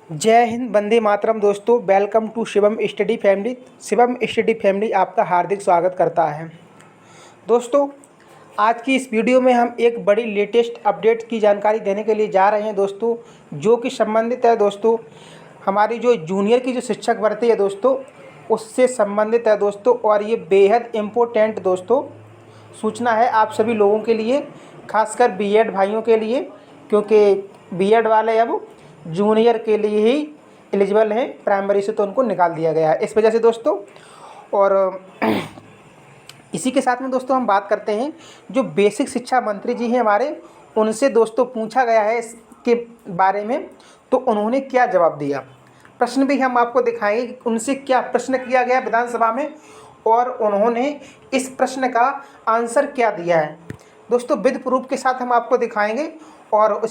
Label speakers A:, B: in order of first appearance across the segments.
A: जय हिंद, वंदे मातरम। दोस्तों, welcome to Shivam study family. Shivam study family आपका हार्दिक स्वागत करता है। दोस्तों, आज की इस वीडियो में हम एक बड़ी लेटेस्ट अपडेट की जानकारी देने के लिए जा रहे हैं दोस्तों, जो कि संबंधित है दोस्तों हमारी जो जूनियर की जो शिक्षक भर्ती है दोस्तों, उससे संबंधित है दोस्तों। और ये बेहद इम्पोर्टेंट दोस्तों सूचना है आप सभी लोगों के लिए, खासकर बीएड भाइयों के लिए, क्योंकि बीएड वाले अब जूनियर के लिए ही एलिजिबल हैं, प्राइमरी से तो उनको निकाल दिया गया है इस वजह से दोस्तों। और इसी के साथ में दोस्तों हम बात करते हैं जो बेसिक शिक्षा मंत्री जी हैं हमारे, उनसे दोस्तों पूछा गया है इसके बारे में, तो उन्होंने क्या जवाब दिया। प्रश्न भी हम आपको दिखाएंगे कि उनसे क्या प्रश्न किया गया विधानसभा में और उन्होंने इस प्रश्न का आंसर क्या दिया है दोस्तों। विद प्रूफ के साथ हम आपको दिखाएंगे। और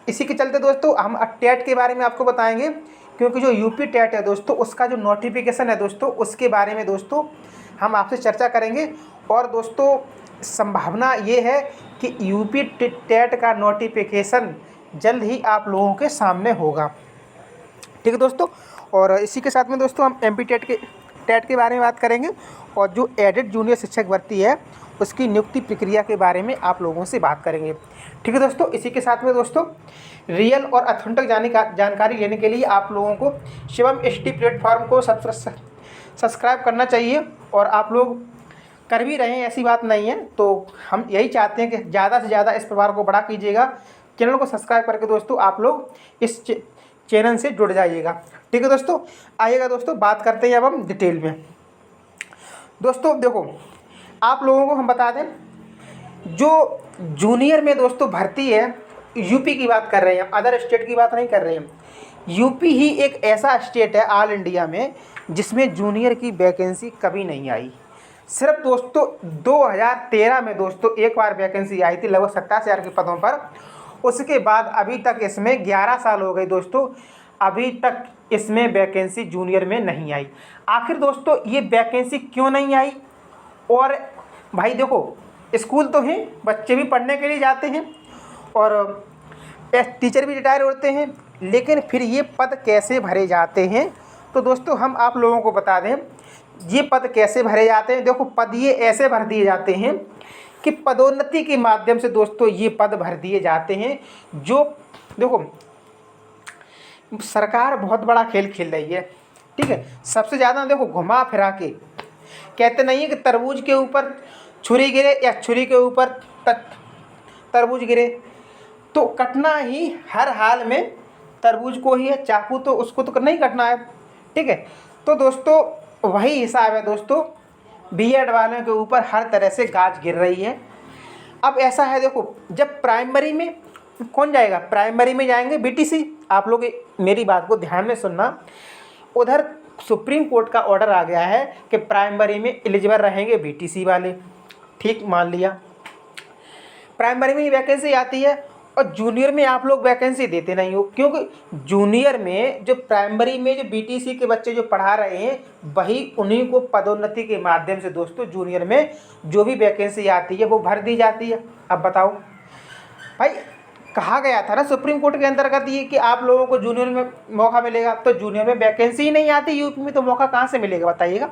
A: इसी के चलते दोस्तों हम टेट के बारे में आपको बताएंगे, क्योंकि जो यूपी टेट है दोस्तों, उसका जो नोटिफिकेशन है दोस्तों, उसके बारे में दोस्तों हम आपसे चर्चा करेंगे। और दोस्तों संभावना ये है कि यूपी टेट का नोटिफिकेशन जल्द ही आप लोगों के सामने होगा, ठीक है दोस्तों। और इसी के साथ में दोस्तों हम एमपी टेट के बारे में बात करेंगे और जो एडेड जूनियर शिक्षक भर्ती है उसकी नियुक्ति प्रक्रिया के बारे में आप लोगों से बात करेंगे, ठीक है दोस्तों। इसी के साथ में दोस्तों रियल और ऑथेंटिक जानकारी लेने के लिए आप लोगों को शिवम एसटी प्लेटफॉर्म को सब्सक्राइब करना चाहिए, और आप लोग कर भी रहे हैं, ऐसी बात नहीं है। तो हम यही चाहते हैं कि ज़्यादा से ज़्यादा इस प्रभाव को बड़ा कीजिएगा, चैनल को सब्सक्राइब करके दोस्तों आप लोग इस चैनल से जुड़ जाइएगा, ठीक है दोस्तों। आइएगा दोस्तों, बात करते हैं अब हम डिटेल में। दोस्तों देखो, आप लोगों को हम बता दें, जो जूनियर में दोस्तों भर्ती है, यूपी की बात कर रहे हैं, अदर स्टेट की बात नहीं कर रहे हैं। यूपी ही एक ऐसा स्टेट है ऑल इंडिया में जिसमें जूनियर की वैकेंसी कभी नहीं आई। सिर्फ दोस्तों 2013 में दोस्तों एक बार वैकेंसी आई थी लगभग 87,000 के पदों पर। उसके बाद अभी तक इसमें 11 साल हो गए दोस्तों, अभी तक इसमें वैकेंसी जूनियर में नहीं आई। आखिर दोस्तों ये वैकेंसी क्यों नहीं आई? और भाई देखो, स्कूल तो हैं, बच्चे भी पढ़ने के लिए जाते हैं और टीचर भी रिटायर होते हैं, लेकिन फिर ये पद कैसे भरे जाते हैं? तो दोस्तों हम आप लोगों को बता दें ये पद कैसे भरे जाते हैं। देखो, पद ये ऐसे भर दिए जाते हैं कि पदोन्नति के माध्यम से दोस्तों ये पद भर दिए जाते हैं। जो देखो, सरकार बहुत बड़ा खेल खेल रही है, ठीक है। सबसे ज़्यादा देखो घुमा फिरा के कहते नहीं है कि तरबूज के ऊपर छुरी गिरे या छुरी के ऊपर तरबूज गिरे, तो कटना ही हर हाल में तरबूज को ही है, चाकू तो उसको तो नहीं कटना है, ठीक है। तो दोस्तों वही हिसाब है दोस्तों, बीएड वालों के ऊपर हर तरह से गाज गिर रही है। अब ऐसा है, देखो जब प्राइमरी में कौन जाएगा, प्राइमरी में जाएंगे बीटीसी। आप लोग मेरी बात को ध्यान में सुनना, उधर सुप्रीम कोर्ट का ऑर्डर आ गया है कि प्राइमरी में एलिजिबल रहेंगे बीटीसी वाले, ठीक मान लिया। प्राइमरी में वैकेंसी आती है और जूनियर में आप लोग वैकेंसी देते नहीं हो, क्योंकि जूनियर में जो प्राइमरी में जो बीटीसी के बच्चे जो पढ़ा रहे हैं वही उन्हीं को पदोन्नति के माध्यम से दोस्तों जूनियर में जो भी वैकेंसी आती है वो भर दी जाती है। अब बताओ भाई, कहा गया था ना सुप्रीम कोर्ट के अंतर्गत ये कि आप लोगों को जूनियर में मौका मिलेगा, तो जूनियर में वैकेंसी ही नहीं आती यूपी में, तो मौका कहाँ से मिलेगा बताइएगा।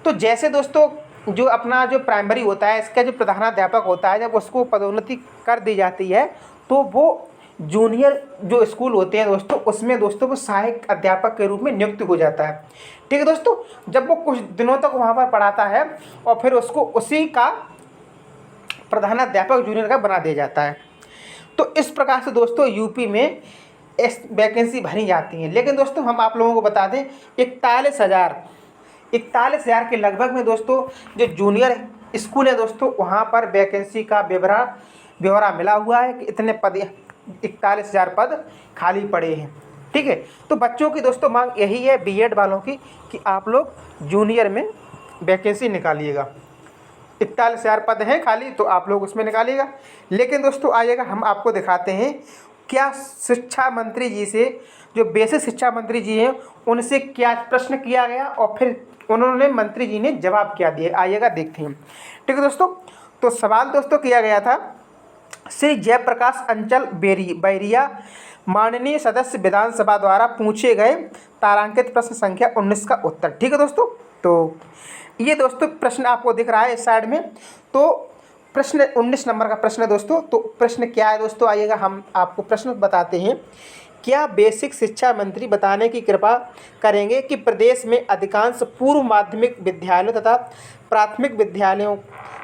A: तो जैसे दोस्तों जो अपना जो प्राइमरी होता है, इसका जो प्रधानाध्यापक होता है, जब उसको पदोन्नति कर दी जाती है तो वो जूनियर जो स्कूल होते हैं दोस्तों, उसमें दोस्तों वो सहायक अध्यापक के रूप में नियुक्त हो जाता है, ठीक है दोस्तों। जब वो कुछ दिनों तक वहाँ पर पढ़ाता है और फिर उसको उसी का प्रधानाध्यापक जूनियर का बना दिया जाता है। तो इस प्रकार से दोस्तों यूपी में वैकेंसी भरी जाती हैं। लेकिन दोस्तों हम आप लोगों को बता दें 41,000 के लगभग में दोस्तों जो जूनियर स्कूल है दोस्तों, वहाँ पर वैकेंसी का ब्यौरा मिला हुआ है कि इतने पद 41,000 पद खाली पड़े हैं, ठीक है। तो बच्चों की दोस्तों मांग यही है बीएड वालों की कि आप लोग जूनियर में वैकेंसी निकालिएगा। 41,000 पद हैं खाली, तो आप लोग उसमें निकालिएगा। लेकिन दोस्तों आइएगा, हम आपको दिखाते हैं क्या शिक्षा मंत्री जी से, जो बेसिक शिक्षा मंत्री जी हैं, उनसे क्या प्रश्न किया गया और फिर उन्होंने मंत्री जी ने जवाब क्या दिया। आइएगा देखते हैं, ठीक है दोस्तों। तो सवाल दोस्तों किया गया था, श्री जयप्रकाश अंचल बैरिया माननीय सदस्य विधानसभा द्वारा पूछे गए तारांकित प्रश्न संख्या 19 का उत्तर। ठीक है दोस्तों, तो ये दोस्तों प्रश्न आपको दिख रहा है इस साइड में। तो प्रश्न 19 नंबर का प्रश्न है दोस्तों। तो प्रश्न क्या है दोस्तों, आइएगा हम आपको प्रश्न बताते हैं। क्या बेसिक शिक्षा मंत्री बताने की कृपा करेंगे कि प्रदेश में अधिकांश पूर्व माध्यमिक विद्यालयों तथा प्राथमिक विद्यालयों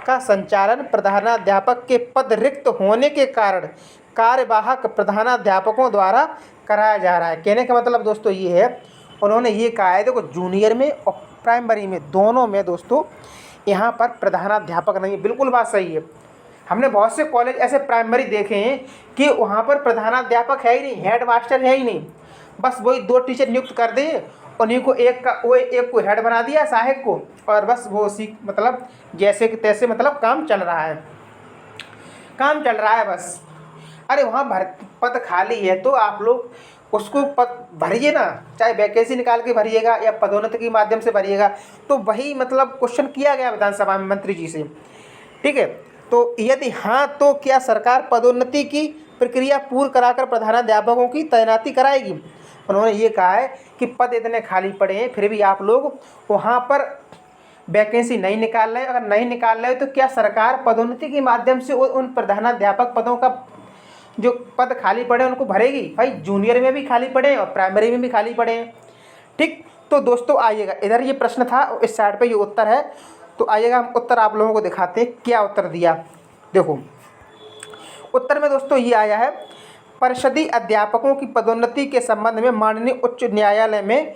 A: का संचालन प्रधानाध्यापक के पद रिक्त होने के कारण कार्यवाहक प्रधानाध्यापकों द्वारा कराया जा रहा है। कहने का मतलब दोस्तों ये है, उन्होंने ये कहा है, देखो जूनियर में और प्राइमरी में दोनों में दोस्तों यहाँ पर प्रधानाध्यापक नहीं है। बिल्कुल बात सही है। हमने बहुत से कॉलेज ऐसे प्राइमरी देखे हैं कि वहाँ पर प्रधानाध्यापक है ही नहीं, हेड मास्टर है ही नहीं, बस वही 2 टीचर नियुक्त कर दिए, उन्हीं को एक को हेड बना दिया सहायक को, और बस वो उसी मतलब जैसे कि तैसे मतलब काम चल रहा है बस। अरे वहाँ पद खाली है तो आप लोग उसको पद भरिए ना, चाहे वैकेंसी निकाल के भरिएगा या पदोन्नति के माध्यम से भरिएगा। तो वही मतलब क्वेश्चन किया गया विधानसभा में मंत्री जी से। ठीक है, तो यदि हाँ तो क्या सरकार पदोन्नति की प्रक्रिया पूर्ण कराकर प्रधानाध्यापकों की तैनाती कराएगी। उन्होंने ये कहा है कि पद इतने खाली पड़े हैं फिर भी आप लोग वहाँ पर वैकेंसी नहीं निकाल रहे। अगर नहीं निकाल रहे तो क्या सरकार पदोन्नति के माध्यम से उन प्रधानाध्यापक पदों का जो पद खाली पड़े उनको भरेगी। भाई जूनियर में भी खाली पड़े हैं और प्राइमरी में भी खाली पड़े हैं। ठीक, तो दोस्तों आइएगा, इधर ये प्रश्न था, इस साइड पे ये उत्तर है। तो आइएगा हम उत्तर आप लोगों को दिखाते हैं क्या उत्तर दिया। देखो उत्तर में दोस्तों ये आया है, परिषदीय अध्यापकों की पदोन्नति के संबंध में माननीय उच्च न्यायालय में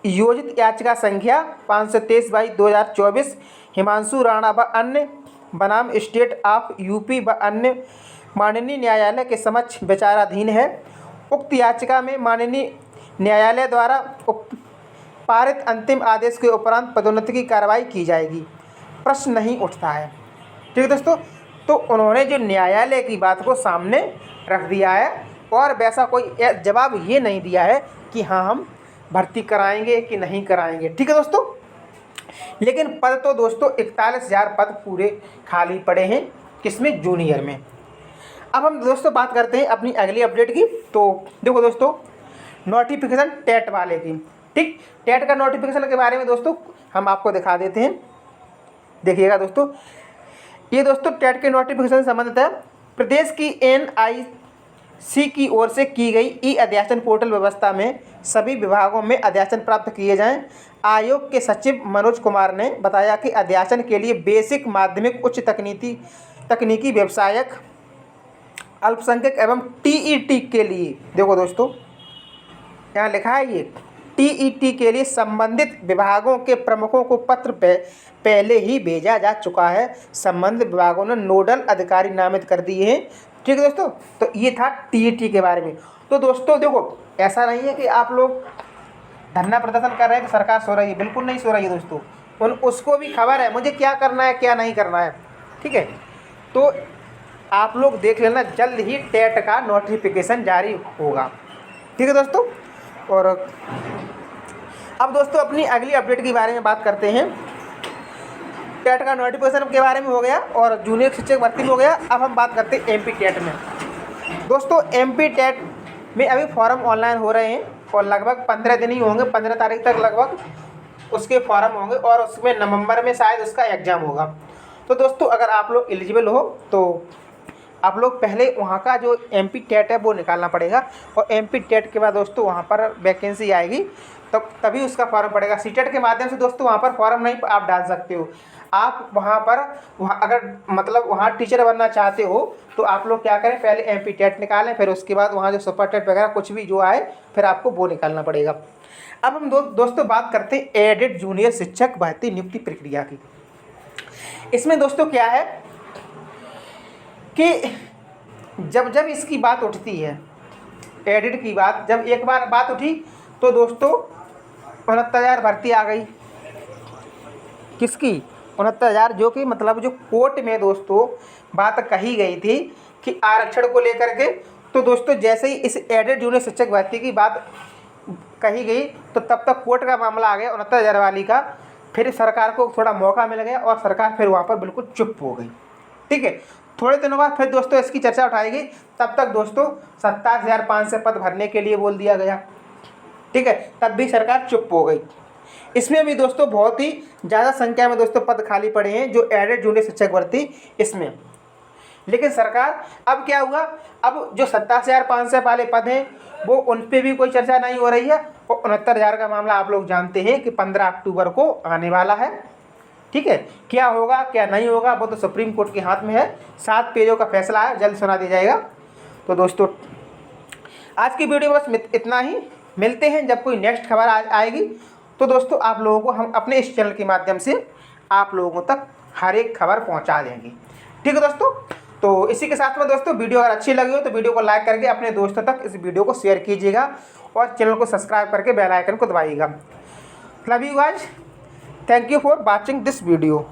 A: योजित याचिका संख्या 523/2024 हिमांशु राणा व अन्य बनाम स्टेट ऑफ यूपी व अन्य माननीय न्यायालय के समक्ष विचाराधीन है। उक्त याचिका में माननीय न्यायालय द्वारा पारित अंतिम आदेश के उपरांत पदोन्नति की कार्रवाई की जाएगी। प्रश्न नहीं उठता है। ठीक है दोस्तों, तो उन्होंने जो न्यायालय की बात को सामने रख दिया है और वैसा कोई जवाब ये नहीं दिया है कि हाँ हम भर्ती कराएंगे कि नहीं कराएंगे। ठीक है दोस्तों, लेकिन पद तो दोस्तों 41,000 पद पूरे खाली पड़े हैं, किसमें, जूनियर में। अब हम दोस्तों बात करते हैं अपनी अगली अपडेट की। तो देखो दोस्तों नोटिफिकेशन टेट वाले की। ठीक, टेट का नोटिफिकेशन के बारे में दोस्तों हम आपको दिखा देते हैं। देखिएगा दोस्तों, ये दोस्तों टेट के नोटिफिकेशन संबंधित है। प्रदेश की NIC की ओर से की गई ई अध्यासन पोर्टल व्यवस्था में सभी विभागों में अध्यासन प्राप्त किए जाएं। आयोग के सचिव मनोज कुमार ने बताया कि अध्यासन के लिए बेसिक, माध्यमिक, उच्च तकनीकी, व्यवसायक, अल्पसंख्यक एवं TET के लिए, देखो दोस्तों यहाँ लिखा है ये TET के लिए संबंधित विभागों के प्रमुखों को पत्र पहले ही भेजा जा चुका है। संबंधित विभागों ने नोडल अधिकारी नामित कर दिए हैं। ठीक है दोस्तों, तो ये था TET के बारे में। तो दोस्तों देखो ऐसा नहीं है कि आप लोग धरना प्रदर्शन कर रहे हैं कि सरकार सो रही है, बिल्कुल नहीं सो रही है दोस्तों। उसको भी खबर है मुझे क्या करना है क्या नहीं करना है। ठीक है, तो आप लोग देख लेना, जल्द ही टेट का नोटिफिकेशन जारी होगा। ठीक है दोस्तों, और अब दोस्तों अपनी अगली अपडेट के बारे में बात करते हैं। टेट का नोटिफिकेशन के बारे में हो गया और जूनियर शिक्षक भर्ती में हो गया। अब हम बात करते हैं MP टेट में। दोस्तों MP टेट में अभी फॉर्म ऑनलाइन हो रहे हैं और लगभग 15 दिन ही होंगे, 15 तारीख तक लगभग उसके फॉर्म होंगे और उसमें नवंबर में शायद उसका एग्ज़ाम होगा। तो दोस्तों अगर आप लोग एलिजिबल हो तो आप लोग पहले वहाँ का जो MP टेट है वो निकालना पड़ेगा और MP टेट के बाद दोस्तों वहाँ पर वैकेंसी आएगी तभी उसका फॉर्म पड़ेगा। CTET के माध्यम से दोस्तों वहाँ पर फॉर्म नहीं आप डाल सकते हो। आप वहाँ अगर मतलब वहाँ टीचर बनना चाहते हो तो आप लोग क्या करें, पहले MP टेट निकालें, फिर उसके बाद वहाँ जो सुपर टेट वगैरह कुछ भी जो आए फिर आपको वो निकालना पड़ेगा। अब हम दोस्तों बात करते हैं एडेड जूनियर शिक्षक भर्ती नियुक्ति प्रक्रिया की। इसमें दोस्तों क्या है कि जब इसकी बात उठती है, एडिट की बात जब एक बार बात उठी तो दोस्तों 69,000 भर्ती आ गई। किसकी? 69,000, जो कि मतलब जो कोर्ट में दोस्तों बात कही गई थी कि आरक्षण को लेकर के। तो दोस्तों जैसे ही इस एडेड जूनियर शिक्षक भर्ती की बात कही गई तो तब तक कोर्ट का मामला आ गया 69,000 वाली का। फिर सरकार को थोड़ा मौका मिल गया और सरकार फिर वहाँ पर बिल्कुल चुप हो गई। ठीक है, थोड़े दिनों बाद फिर दोस्तों इसकी चर्चा उठाएगी। तब तक दोस्तों 27,500 पद भरने के लिए बोल दिया गया, ठीक है। तब भी सरकार चुप हो गई। इसमें भी दोस्तों बहुत ही ज़्यादा संख्या में दोस्तों पद खाली पड़े हैं जो एडेड जूनियर शिक्षक भर्ती इसमें। लेकिन सरकार अब क्या हुआ, अब जो 27,500 वाले पद हैं वो उन पर भी कोई चर्चा नहीं हो रही है। और 69,000 का मामला आप लोग जानते हैं कि 15 अक्टूबर को आने वाला है, ठीक है। क्या होगा क्या नहीं होगा वो तो सुप्रीम कोर्ट के हाथ में है। 7 पेजों का फैसला है, जल्द सुना दिया जाएगा। तो दोस्तों आज की वीडियो बस इतना ही। मिलते हैं जब कोई नेक्स्ट खबर आएगी तो दोस्तों आप लोगों को हम अपने इस चैनल के माध्यम से आप लोगों तक हर एक खबर पहुंचा देंगे, ठीक है दोस्तों। तो इसी के साथ में दोस्तों वीडियो अगर अच्छी लगी हो तो वीडियो को लाइक करके अपने दोस्तों तक इस वीडियो को शेयर कीजिएगा और चैनल को सब्सक्राइब करके बेल आइकन को दबाइएगा। Love you guys, thank you for watching this video.